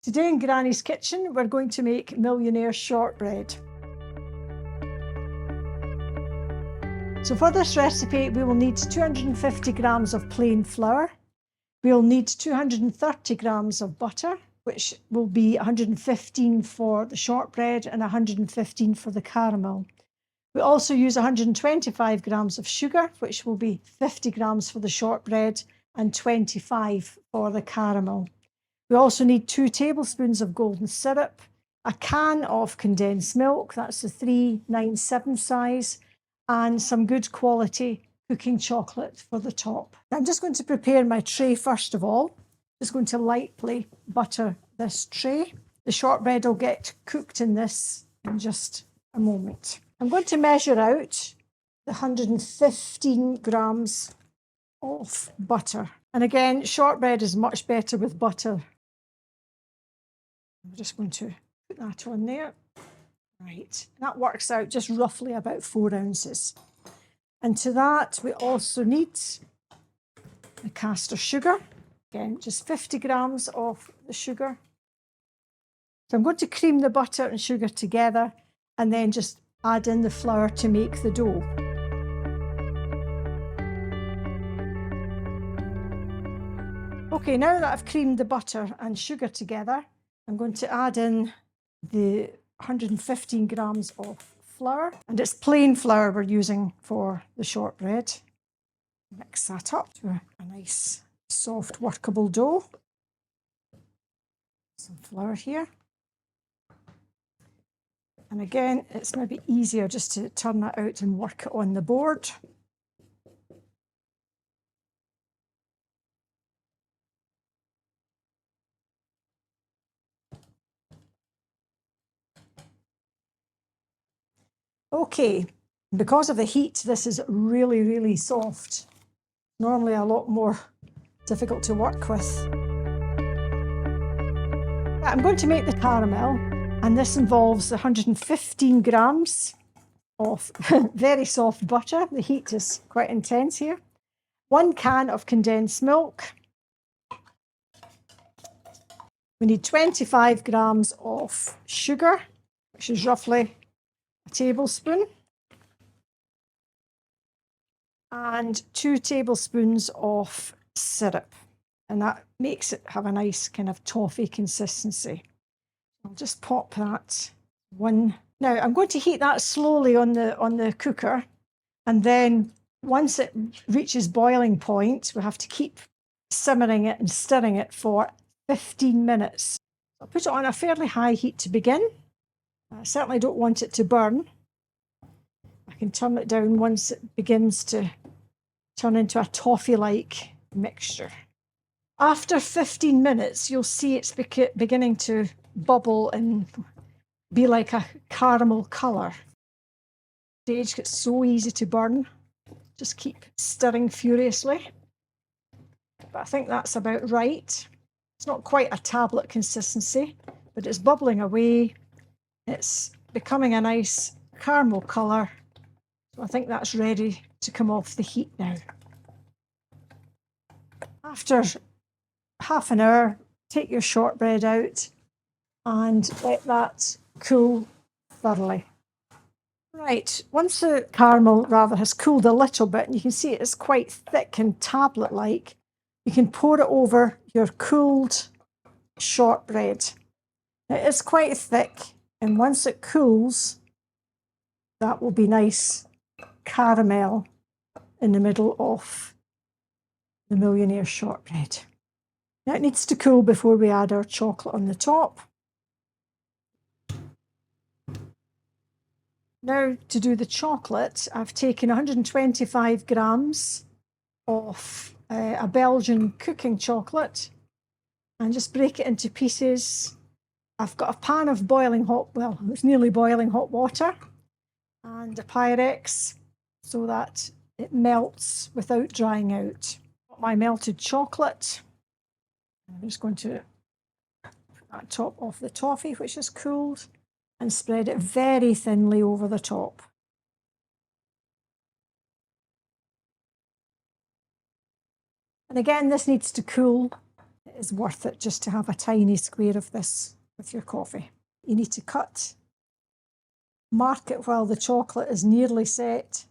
Today in Granny's kitchen, we're going to make Millionaire Shortbread. So for this recipe, we will need 250 grams of plain flour. We'll need 230 grams of butter, which will be 115 for the shortbread and 115 for the caramel. We also use 125 grams of sugar, which will be 50 grams for the shortbread and 25 for the caramel. We also need 2 tablespoons of golden syrup, a can of condensed milk, that's the 397 size, and some good quality cooking chocolate for the top. I'm just going to prepare my tray first of all. Just going to lightly butter this tray. The shortbread will get cooked in this in just a moment. I'm going to measure out the 115 grams of butter. And again, shortbread is much better with butter. I'm just going to put that on there. Right, that works out just roughly about 4 ounces. And to that, we also need the caster sugar. Again, just 50 grams of the sugar. So I'm going to cream the butter and sugar together and then just add in the flour to make the dough. Okay, now that I've creamed the butter and sugar together, I'm going to add in the 115 grams of flour, and it's plain flour we're using for the shortbread. Mix that up to a nice soft workable dough. Some flour here. And again, it's maybe easier just to turn that out and work it on the board. Okay, because of the heat, this is really, really soft. Normally a lot more difficult to work with. I'm going to make the caramel, and this involves 115 grams of very soft butter. The heat is quite intense here. 1 can of condensed milk. We need 25 grams of sugar, which is roughly a tablespoon, and 2 tablespoons of syrup, and that makes it have a nice kind of toffee consistency. I'll just pop that one. Now I'm going to heat that slowly on the cooker, and then once it reaches boiling point, we have to keep simmering it and stirring it for 15 minutes. I'll put it on a fairly high heat to begin. I certainly don't want it to burn. I can turn it down once it begins to turn into a toffee-like mixture. After 15 minutes, you'll see it's beginning to bubble and be like a caramel colour. The stage gets so easy to burn. Just keep stirring furiously. But I think that's about right. It's not quite a tablet consistency, but it's bubbling away. It's becoming a nice caramel colour. So I think that's ready to come off the heat now. After half an hour, take your shortbread out and let that cool thoroughly. Right, once the caramel rather has cooled a little bit, and you can see it's quite thick and tablet-like, you can pour it over your cooled shortbread. It is quite thick, and once it cools, that will be nice caramel in the middle of the Millionaire Shortbread. Now it needs to cool before we add our chocolate on the top. Now to do the chocolate, I've taken 125 grams of a Belgian cooking chocolate and just break it into pieces. I've got a pan of boiling hot, well, it's nearly boiling hot water, and a Pyrex so that it melts without drying out. Got my melted chocolate. I'm just going to put that top off the toffee, which is cooled, and spread it very thinly over the top. And again, this needs to cool. is worth it just to have a tiny square of this with your coffee. You need to mark it while the chocolate is nearly set,